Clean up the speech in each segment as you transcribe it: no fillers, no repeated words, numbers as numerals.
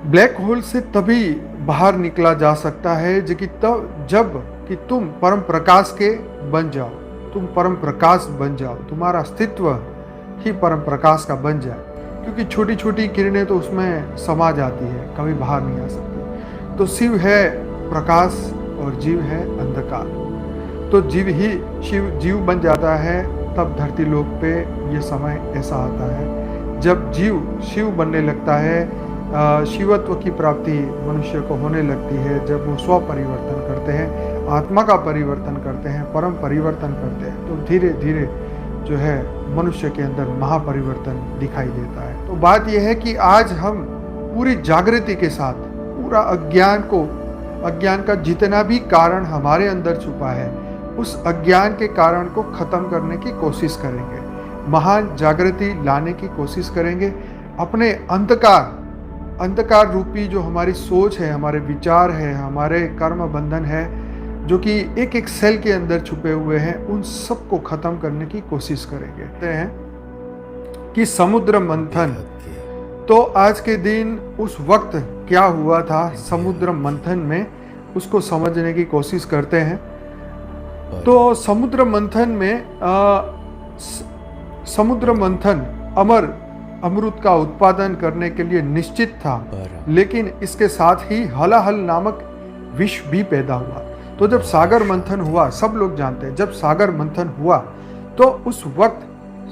Black hole से तभी बाहर निकला जा सकता है जब कि तुम परम प्रकाश के बन जाओ, तुम परम प्रकाश बन जाओ, तुम्हारा अस्तित्व ही परम प्रकाश का बन जाए। क्योंकि छोटी छोटी किरणें तो उसमें समा जाती है, कभी बाहर नहीं आ सकती। तो शिव है प्रकाश और जीव है अंधकार। तो जीव बन जाता है, तब धरती लोक पे ये समय ऐसा आता है जब जीव शिव बनने लगता है। शिवत्व की प्राप्ति मनुष्य को होने लगती है जब वो स्व परिवर्तन करते हैं, आत्मा का परिवर्तन करते हैं, परम परिवर्तन करते हैं। तो धीरे धीरे जो है मनुष्य के अंदर महापरिवर्तन दिखाई देता है। तो बात यह है कि आज हम पूरी जागृति के साथ पूरा अज्ञान का जितना भी कारण हमारे अंदर छुपा है, उस अज्ञान के कारण को खत्म करने की कोशिश करेंगे, महान जागृति लाने की कोशिश करेंगे। अपने अंधकार रूपी जो हमारी सोच है, हमारे विचार है, हमारे कर्म बंधन है, जो कि एक एक सेल के अंदर छुपे हुए हैं, उन सब को खत्म करने की कोशिश करेंगे। कहते हैं कि समुद्र मंथन, तो आज के दिन उस वक्त क्या हुआ था समुद्र मंथन में, उसको समझने की कोशिश करते हैं। तो समुद्र मंथन अमृत का उत्पादन करने के लिए निश्चित था, लेकिन इसके साथ ही हलाहल नामक विष भी पैदा हुआ। तो जब सागर मंथन हुआ, सब लोग जानते हैं, जब सागर मंथन हुआ तो उस वक्त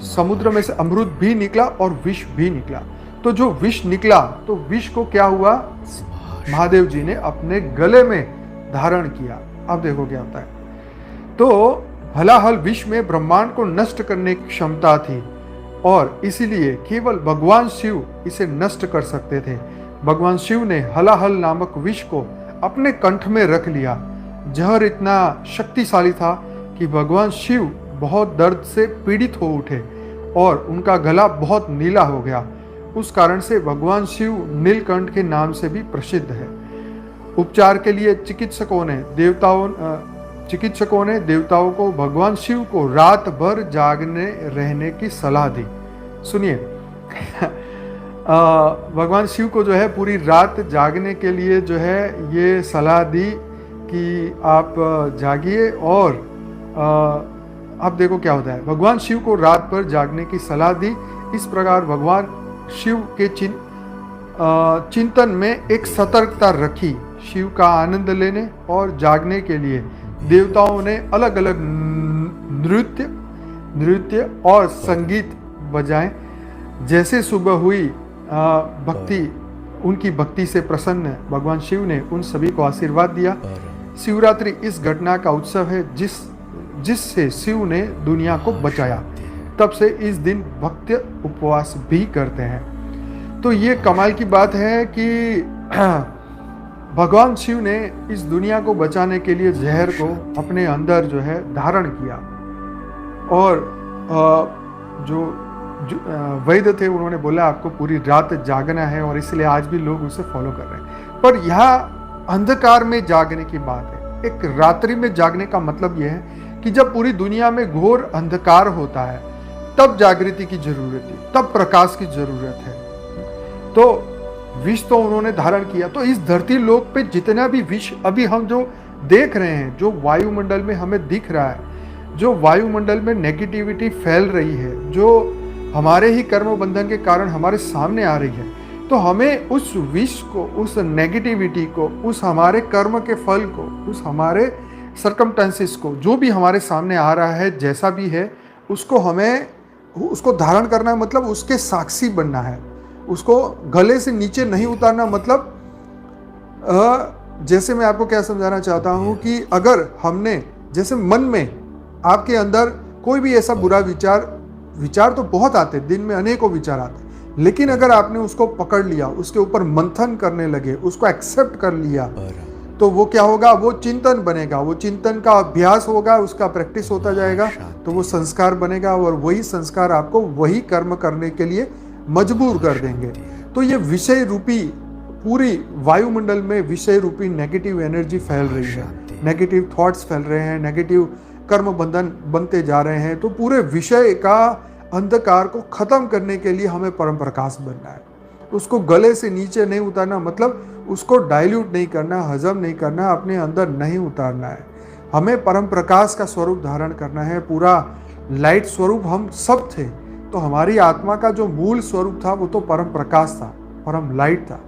समुद्र में से अमृत भी निकला और विष भी निकला। तो जो विष निकला, तो विष को क्या हुआ, महादेव जी ने अपने गले में धारण किया। अब देखो क्या होता है। तो हलाहल विष में ब्रह्मांड को नष्ट करने की क्षमता थी और इसीलिए केवल भगवान शिव इसे नष्ट कर सकते थे। भगवान शिव ने हलाहल नामक विष को अपने कंठ में रख लिया। जहर इतना शक्तिशाली था कि भगवान शिव बहुत दर्द से पीड़ित हो उठे और उनका गला बहुत नीला हो गया। उस कारण से भगवान शिव नीलकंठ के नाम से भी प्रसिद्ध है। उपचार के लिए चिकित्सकों ने देवताओं को भगवान शिव को रात भर जागने रहने की सलाह दी। सुनिए भगवान शिव को जो है पूरी रात जागने के लिए जो है ये सलाह दी कि आप जागिए। और अब देखो क्या होता है, भगवान शिव को रात भर जागने की सलाह दी। इस प्रकार भगवान शिव के चिंतन में एक सतर्कता रखी। शिव का आनंद लेने और जागने के लिए देवताओं ने अलग अलग नृत्य और संगीत बजाए। जैसे सुबह हुई उनकी भक्ति से प्रसन्न भगवान शिव ने उन सभी को आशीर्वाद दिया। शिवरात्रि इस घटना का उत्सव है जिससे शिव ने दुनिया को बचाया। तब से इस दिन भक्त उपवास भी करते हैं। तो ये कमाल की बात है कि भगवान शिव ने इस दुनिया को बचाने के लिए जहर को अपने अंदर जो है धारण किया। और जो वैद्य थे उन्होंने बोला आपको पूरी रात जागना है, और इसलिए आज भी लोग उसे फॉलो कर रहे हैं। पर यहाँ अंधकार में जागने की बात है। एक रात्रि में जागने का मतलब यह है कि जब पूरी दुनिया में घोर अंधकार होता है, तब जागृति की जरूरत है, तब प्रकाश की जरूरत है। तो विष तो उन्होंने धारण किया। तो इस धरती लोक पे जितना भी विष अभी हम जो देख रहे हैं, जो वायुमंडल में हमें दिख रहा है, जो वायुमंडल में नेगेटिविटी फैल रही है, जो हमारे ही कर्म बंधन के कारण हमारे सामने आ रही है, तो हमें उस विष को, उस नेगेटिविटी को, उस हमारे कर्म के फल को, उस हमारे सर्कमस्टेंसेस को, जो भी हमारे सामने आ रहा है, जैसा भी है, उसको धारण करना है। मतलब उसके साक्षी बनना है। उसको गले से नीचे नहीं उतारना। मतलब जैसे मैं आपको क्या समझाना चाहता हूँ कि अगर हमने, जैसे मन में आपके अंदर कोई भी ऐसा बुरा विचार तो बहुत आते, दिन में अनेकों विचार आते, लेकिन अगर आपने उसको पकड़ लिया, उसके ऊपर मंथन करने लगे, उसको एक्सेप्ट कर लिया, तो वो क्या होगा, वो चिंतन बनेगा। वो चिंतन का अभ्यास होगा, उसका प्रैक्टिस होता जाएगा, तो वो संस्कार बनेगा और वही संस्कार आपको वही कर्म करने के लिए मजबूर कर देंगे। तो ये विषय रूपी, पूरी वायुमंडल में विषय रूपी नेगेटिव एनर्जी फैल रही है, नेगेटिव थॉट्स फैल रहे हैं, नेगेटिव कर्म बंधन बनते जा रहे हैं। तो पूरे विषय का अंधकार को खत्म करने के लिए हमें परम प्रकाश बनना है। उसको गले से नीचे नहीं उतारना, मतलब उसको डाइल्यूट नहीं करना, हजम नहीं करना, अपने अंदर नहीं उतारना है। हमें परम प्रकाश का स्वरूप धारण करना है, पूरा लाइट स्वरूप हम सब थे। तो हमारी आत्मा का जो मूल स्वरूप था वो तो परम प्रकाश था, परम लाइट था।